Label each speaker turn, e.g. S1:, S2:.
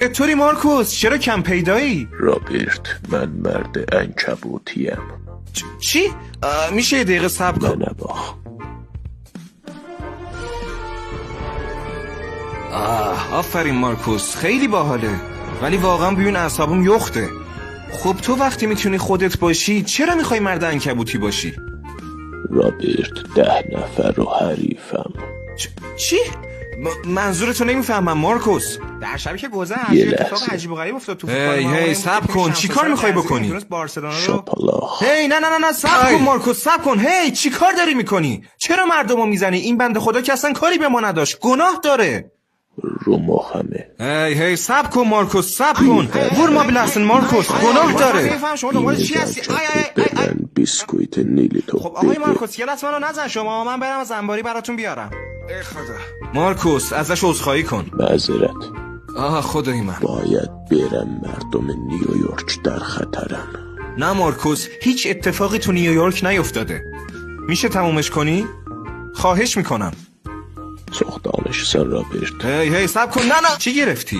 S1: چطوری مارکوس؟ چرا کم پیدایی؟
S2: رابرت، من مرد عنکبوتیم.
S1: چی؟ میشه یه دقیقه صبر کن؟
S2: نه نباخ.
S1: آفرین مارکوس، خیلی باحاله، ولی واقعا بیون اعصابم یخته. خب تو وقتی میتونی خودت باشی چرا میخوای مرد عنکبوتی باشی؟
S2: رابرت، 10 نفر رو حریفم.
S1: چی؟ منظورتو نمیفهمم مارکوس.
S3: در شبی که گذشت
S2: یه
S3: اتفاق
S2: لحظه.
S3: عجیب و غریب افتاد تو
S1: هی صبر کن، چی کار میخوای بکنی؟
S3: بارسلونا رو
S2: شاپالاخ.
S1: هی نه صبر کن مارکوس، صبر کن. هی چی کار داری میکنی؟ چرا مردمو میزنی؟ این بنده خدا که اصلا کاری به ما نداشت، گناه داره.
S2: رو مخمه.
S1: هی صبر کن مارکوس، صبر کن. ورما بلسن مارکوس، گناه داره.
S3: نمیفهم شما دنبال چی هستی؟
S2: بدن بیسکویت نیلی تو
S3: خب آقای
S2: بده.
S3: مارکوس یه لحظه منو نزن شما، من برم از انباری براتون بیارم.
S1: ای خدا. مارکوس ازش عذرخواهی کن.
S2: معذرت.
S1: خدای من.
S2: باید برم، مردم نیویورک در خطرن.
S1: نه مارکوس، هیچ اتفاقی تو نیویورک نیفتاده. میشه تمومش کنی؟ خواهش میکنم.
S2: سختانش سن رابرت.
S1: هی صبر کن. نه چی گرفتی؟